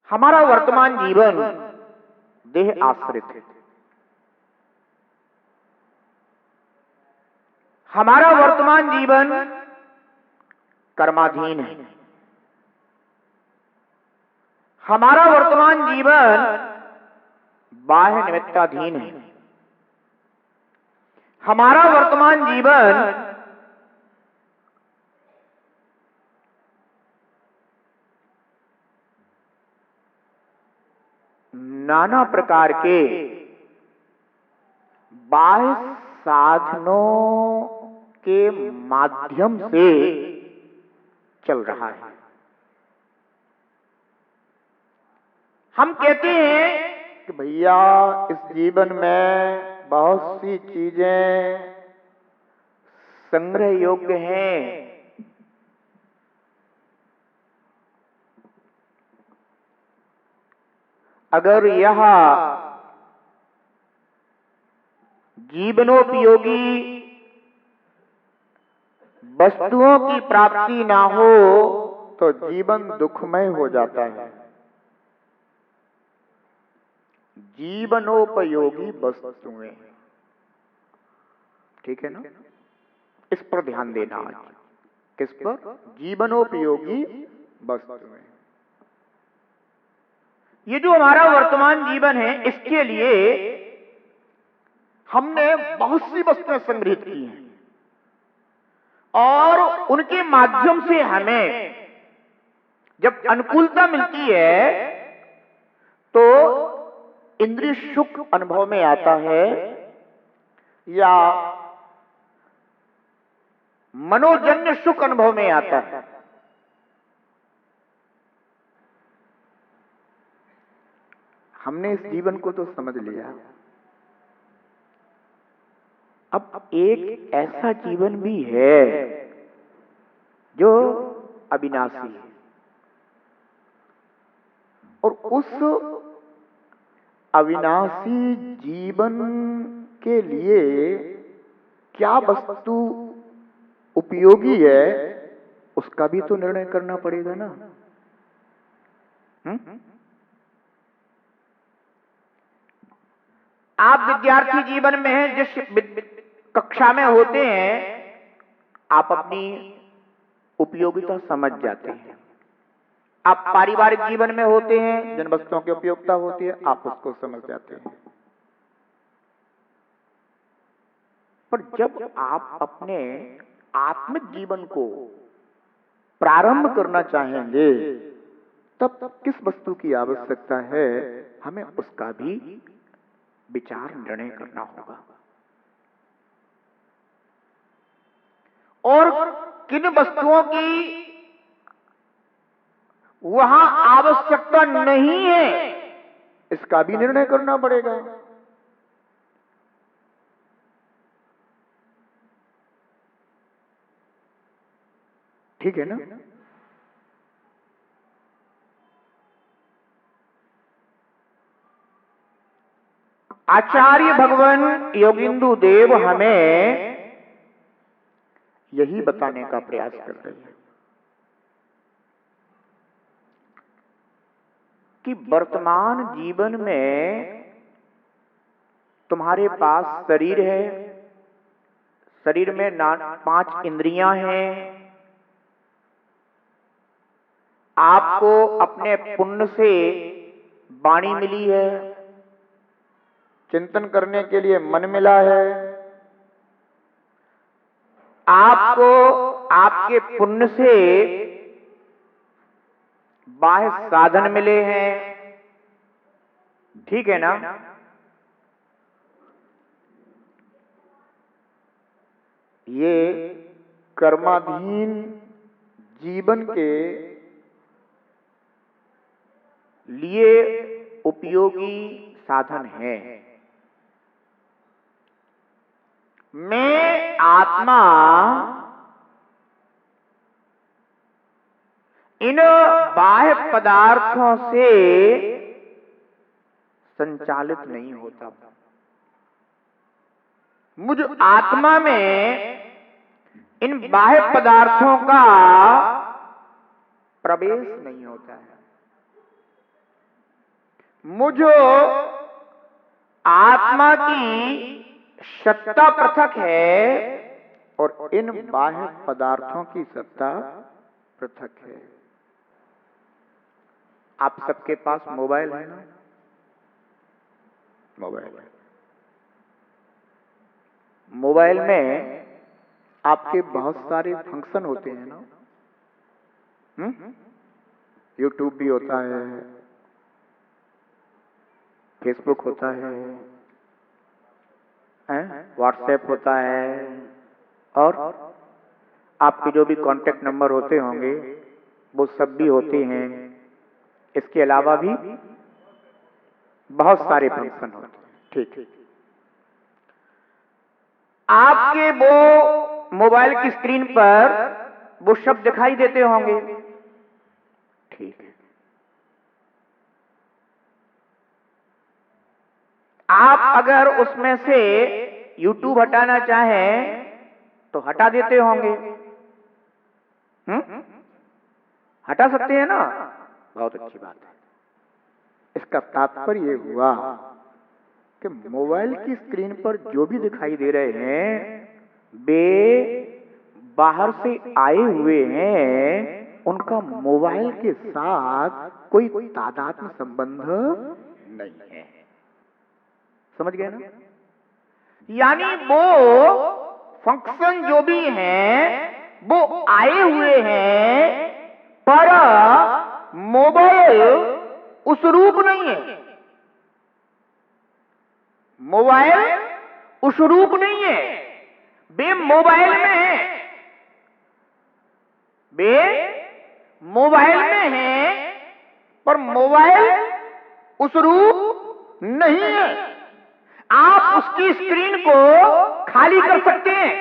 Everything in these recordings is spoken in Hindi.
हमारा वर्तमान जीवन देह आश्रित है। हमारा वर्तमान जीवन कर्माधीन है। हमारा वर्तमान जीवन बाह्य निमित्ताधीन है। हमारा वर्तमान जीवन नाना प्रकार के बाह्य साधनों के माध्यम से चल रहा है। हम कहते हैं कि भैया इस जीवन में बहुत सी चीजें संग्रह योग्य हैं। अगर यह जीवनोपयोगी वस्तुओं की प्राप्ति ना हो तो जीवन दुखमय हो जाता है। जीवनोपयोगी वस्तुएं, ठीक है ना? इस पर ध्यान देना आज। किस पर? जीवनोपयोगी वस्तुएं। ये जो हमारा वर्तमान जीवन है, इसके लिए हमने बहुत सी वस्तुएं संग्रहित की हैं और उनके माध्यम से हमें जब अनुकूलता मिलती है तो इंद्रिय सुख अनुभव में आता है या मनोजन्य सुख अनुभव में आता है। हमने इस जीवन को तो समझ लिया। अब एक ऐसा जीवन भी है जो अविनाशी है और उस अविनाशी जीवन के लिए क्या वस्तु उपयोगी है उसका भी तो निर्णय करना पड़ेगा ना। आप विद्यार्थी जीवन में हैं, जिस कक्षा में होते हैं आप अपनी उपयोगिता समझ जाते हैं। आप पारिवारिक जीवन में होते हैं, जिन वस्तुओं की उपयोगिता होती है आप उसको समझ जाते हैं। पर जब आप अपने आत्मिक जीवन को प्रारंभ करना चाहेंगे तब किस वस्तु की आवश्यकता है, हमें उसका भी विचार निर्णय करना होगा। और किन वस्तुओं की वहां आवश्यकता नहीं है इसका भी निर्णय करना पड़ेगा। ठीक है ना? आचार्य भगवान योगिंदु देव हमें यही बताने का प्रयास कर रहे हैं कि वर्तमान जीवन में तुम्हारे पास शरीर है, शरीर में 5 इंद्रियां हैं। आपको अपने पुण्य से वाणी मिली है, चिंतन करने के लिए मन मिला है। आपको आपके पुण्य से बाह्य साधन मिले हैं, ठीक है ना? ये कर्माधीन जीवन के लिए उपयोगी साधन है। मैं आत्मा इन बाह्य पदार्थों से संचालित नहीं होता। मुझ आत्मा में इन बाह्य पदार्थों का प्रवेश नहीं होता है। मुझो आत्मा की सत्ता पृथक है और इन बाह्य पदार्थों की सत्ता पृथक है। आप सबके पास मोबाइल है ना? मोबाइल है। मोबाइल में आपके बहुत सारे फंक्शन होते हैं ना? यूट्यूब भी होता है, फेसबुक होता है, व्हाट्सएप होता है, और आपके जो भी कांटेक्ट नंबर होते होंगे वो सब भी होते हैं। इसके अलावा भी बहुत सारे फंक्शन होते हैं। ठीक, आपके वो मोबाइल की स्क्रीन पर वो शब्द दिखाई देते होंगे। ठीक है, आप अगर उसमें से YouTube हटाना चाहें तो हटा देते होंगे। हटा सकते हैं ना? बहुत अच्छी बात है। इसका तात्पर्य हुआ कि मोबाइल की स्क्रीन पर जो भी दिखाई दे रहे हैं वे बाहर से आए हुए हैं, उनका मोबाइल के साथ कोई तादात्म्य संबंध नहीं है। समझ गए ना? यानी वो फंक्शन जो भी हैं वो आए हुए हैं, पर मोबाइल उस रूप नहीं है। मोबाइल उस रूप नहीं है। वे मोबाइल में है, वे मोबाइल में है, पर मोबाइल उस रूप नहीं है। आप उसकी स्क्रीन को खाली कर सकते हैं।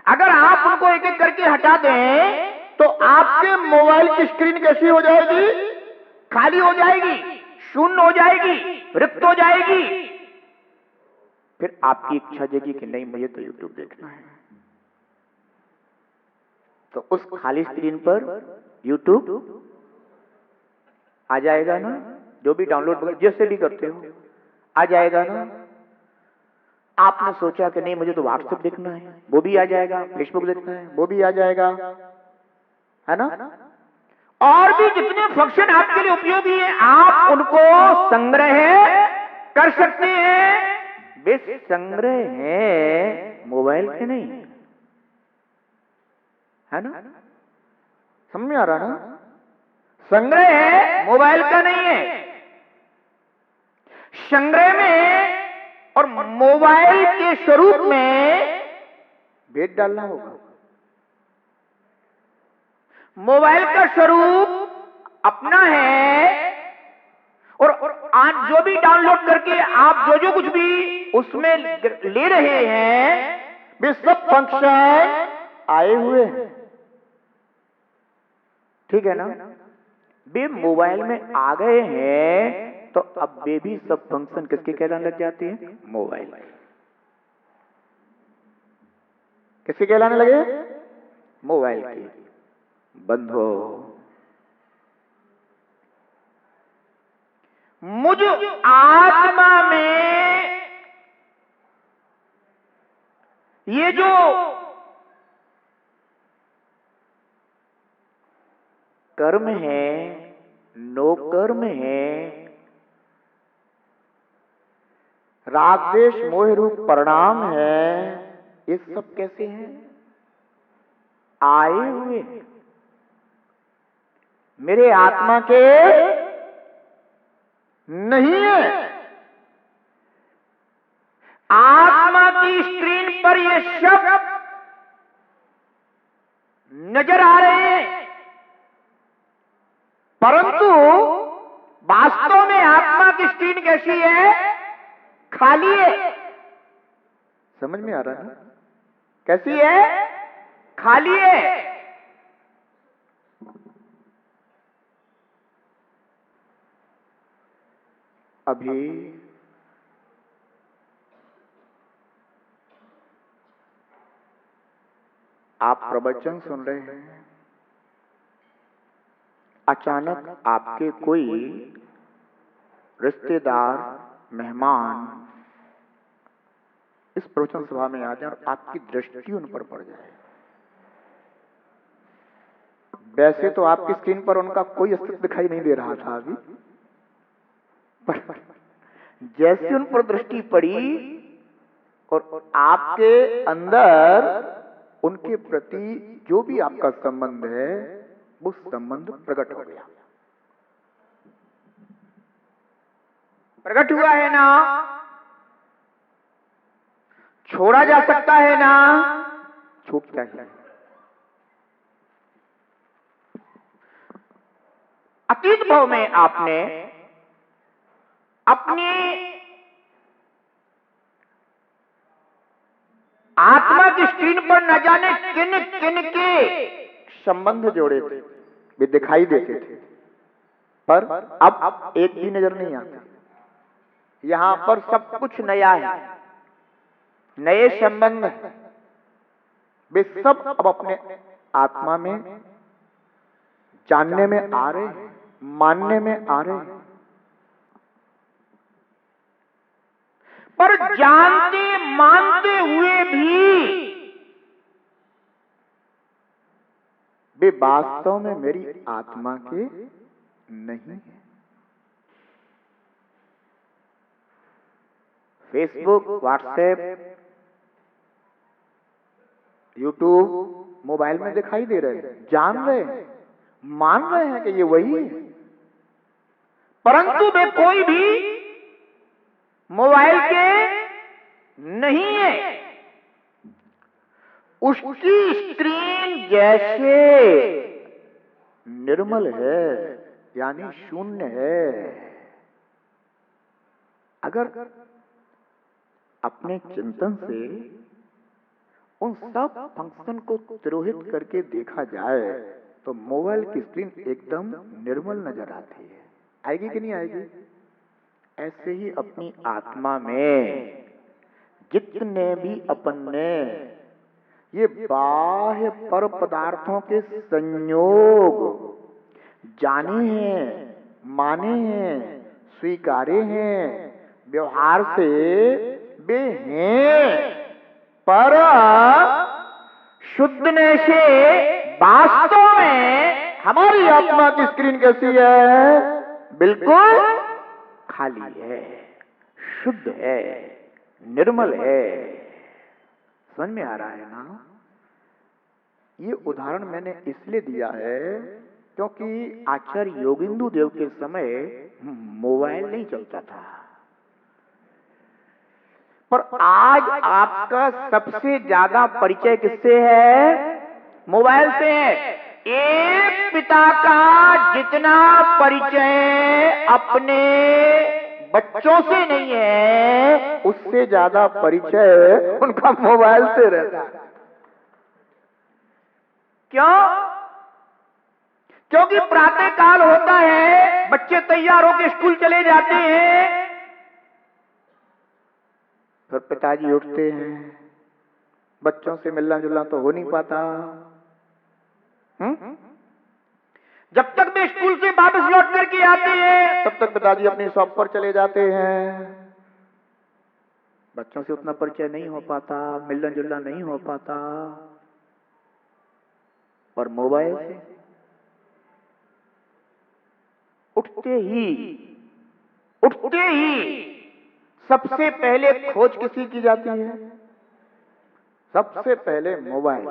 अगर आप उनको एक एक करके हटा दें तो आपके मोबाइल की स्क्रीन कैसी हो जाएगी? खाली हो जाएगी, शून्य हो जाएगी, रिक्त हो जाएगी। फिर आपकी इच्छा जगी कि नहीं, मुझे तो यूट्यूब देखना है, तो उस खाली स्क्रीन पर यूट्यूब आ जाएगा ना? जो भी डाउनलोड जैसे भी करते हो आ जाएगा ना? आपने सोचा कि नहीं, मुझे तो व्हाट्सएप देखना है, वो भी आ जाएगा। फेसबुक देखना है, वो भी आ जाएगा, है ना? और भी जितने फंक्शन आपके लिए उपयोगी हैं आप उनको संग्रह कर सकते हैं। वे संग्रह है, मोबाइल के नहीं, है ना? समझ में आ रहा ना? संग्रह है, मोबाइल का नहीं है। संग्रह में और मोबाइल के स्वरूप में भेद डालना होगा। मोबाइल का स्वरूप अपना है, और आज जो भी डाउनलोड करके आप जो कुछ भी उसमें ले रहे हैं वे सब फंक्शन आए हुए हैं। ठीक है ना? वे मोबाइल में आ गए हैं तो अब वे भी सब फंक्शन किसके कहलाने लग जाते हैं? मोबाइल। किसके कहलाने लगे? मोबाइल के। बंधो, मुझ आत्मा में ये जो कर्म है, नो कर्म है, राग द्वेष मोह रूप परिणाम है, ये सब कैसे हैं? आए हुए हैं। मेरे आत्मा के नहीं है। आत्मा की स्क्रीन पर ये शब्द नजर आ रहे हैं, परंतु वास्तव में आत्मा की स्क्रीन कैसी है? खाली है। समझ में आ रहा है? कैसी है? खाली है। अभी आप प्रवचन सुन रहे हैं, अचानक आपके कोई रिश्तेदार, मेहमान इस प्रवचन सभा में आ जाए और आपकी दृष्टि उन पर पड़ जाए। वैसे तो आपकी स्क्रीन पर उनका कोई अस्तित्व दिखाई नहीं दे रहा था अभी, पर जैसे उन पर दृष्टि पड़ी और आपके अंदर उनके प्रति जो भी आपका संबंध है वो संबंध प्रकट हो गया। प्रकट हुआ है ना, छोड़ा जा सकता है ना, छूटता है। अतीत भाव में आपने अपनी आत्मा की स्क्रीन पर न जाने किन किन के संबंध जोड़े थे, वे दिखाई देते थे, पर अब एक भी नजर नहीं आता। यहां पर सब कुछ नया है, नए संबंध हैं, वे सब अब अपने आत्मा में जानने में आ रहे हैं, मानने में आ रहे हैं। पर जानते मानते हुए भी वे वास्तव में मेरी आत्मा के नहीं है। फेसबुक, व्हाट्सएप, यूट्यूब मोबाइल में दिखाई दे रहे हैं, जान रहे हैं, मान रहे हैं कि ये वही है, परंतु वे कोई भी मोबाइल के नहीं है। उसकी स्क्रीन जैसे निर्मल है, यानी शून्य है। अगर अपने चिंतन से उन सब फंक्शन को तिरोहित करके देखा जाए तो मोबाइल की स्क्रीन एकदम निर्मल नजर आती है। आएगी कि नहीं आएगी? ऐसे ही अपनी आत्मा में जितने भी अपन ने ये बाह्य पर पदार्थों के संयोग जाने हैं, माने हैं, स्वीकारे हैं, व्यवहार से वे हैं, पर शुद्धने से वास्तव में हमारी आत्मा की स्क्रीन कैसी है? बिल्कुल खाली है, शुद्ध है, निर्मल है। समझ में आ रहा है ना? ये उदाहरण मैंने इसलिए दिया है क्योंकि आचार्य योगिंदु देव के समय मोबाइल नहीं चलता था, पर आज आपका सबसे ज्यादा परिचय किससे है? मोबाइल से है। एक पिता का जितना परिचय अपने बच्चों से नहीं है, उससे ज्यादा परिचय उनका मोबाइल से रहता है। क्यों? क्योंकि प्रातः काल होता है, बच्चे तैयार होकर स्कूल चले जाते हैं, फिर पिताजी उठते हैं, बच्चों से मिलना जुलना तो हो नहीं पाता। जब तक वे स्कूल से वापस लौट करके आते हैं तब तक पिताजी अपनी शॉप पर चले जाते हैं, बच्चों से उतना परिचय नहीं हो पाता, मिलना जुलना नहीं हो पाता। पर मोबाइल से उठते ही सबसे पहले खोज किसी की जाती है? सबसे पहले मोबाइल।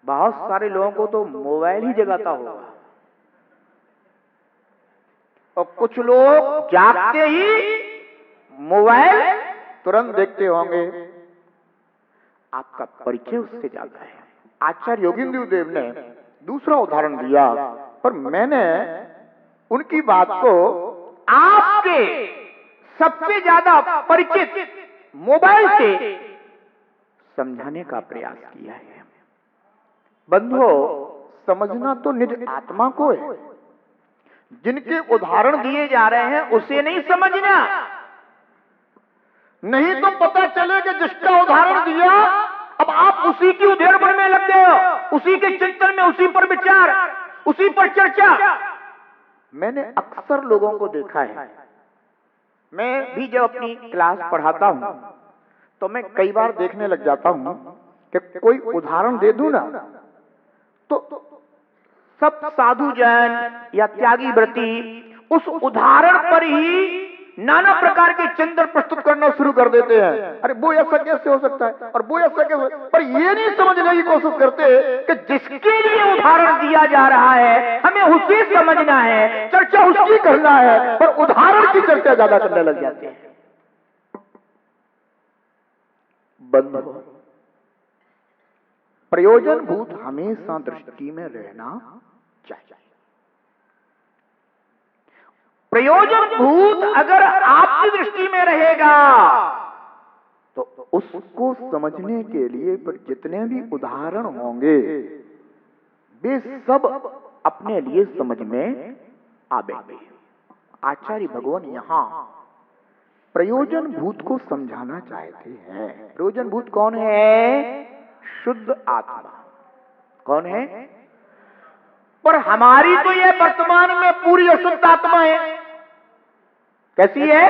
बहुत सारे लोगों को तो मोबाइल ही जगाता होगा, और कुछ लोग जागते ही मोबाइल तुरंत देखते होंगे। आपका परिचय उससे जाता है। आचार्य योगिंदु देव ने दूसरा उदाहरण दिया, पर मैंने उनकी बात को आपके सबसे ज्यादा परिचित मोबाइल से समझाने का प्रयास किया है। बंधुओं, समझना तो निज आत्मा को है, जिनके उदाहरण दिए जा रहे हैं उसे नहीं समझना। नहीं तो पता चले कि जिसका उदाहरण दिया अब आप उसी की उधेड़बुन में लग गए हो, उसी के चिंतन में, उसी पर विचार, उसी पर चर्चा। मैंने अक्सर लोगों को देखा है, मैं भी जब अपनी क्लास पढ़ाता हूं तो मैं कई बार देखने लग जाता हूं कि कोई उदाहरण दे दूं ना तो सब साधु जैन या त्यागी व्रती उस उदाहरण पर ही नाना प्रकार के चिंतन प्रस्तुत करना शुरू कर देते हैं। अरे वो ऐसा कैसे हो सकता है और वो ऐसा कैसे, पर ये नहीं समझने की कोशिश करते कि जिसके लिए उदाहरण दिया जा रहा है हमें उसे समझना है, चर्चा उसकी करना है, पर उदाहरण की चर्चा ज्यादा करने लग जाते हैं। बंधु, प्रयोजन भूत हमेशा दृष्टि में रहना चाहिए। प्रयोजन भूत अगर आपकी दृष्टि में रहेगा तो उसको समझने के लिए पर जितने भी उदाहरण होंगे वे सब अपने लिए समझ में आवेंगे। आचार्य भगवान यहां प्रयोजन भूत को समझाना चाहते हैं। प्रयोजन भूत कौन है? शुद्ध आत्मा। कौन है? पर हमारी तो ये वर्तमान में पूरी अशुद्ध आत्मा है। कैसी है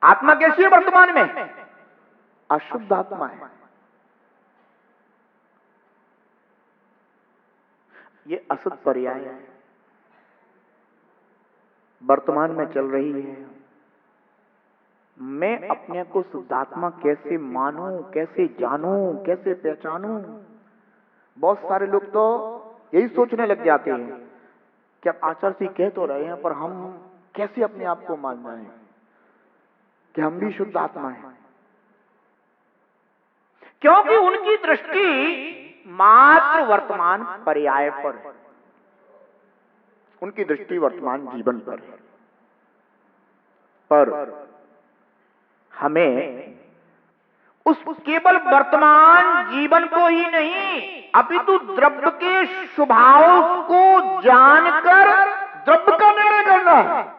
आत्मा? कैसी है वर्तमान में? अशुद्ध आत्मा है। ये असत पर्याय है, वर्तमान में चल रही है। मैं अपने को शुद्धात्मा कैसे मानूं, कैसे जानूं, कैसे पहचानूं? बहुत सारे लोग तो यही सोचने लग जाते हैं कि अब आचार्य जी कह तो रहे हैं पर हम कैसे अपने आप को मान जाएं कि हम भी शुद्ध आत्मा हैं। क्योंकि उनकी दृष्टि मात्र वर्तमान पर्याय पर है, उनकी दृष्टि वर्तमान जीवन पर है। पर हमें उस केवल वर्तमान जीवन को ही नहीं अपितु द्रव्य के स्वभाव को जानकर द्रव्य का निर्णय करना है।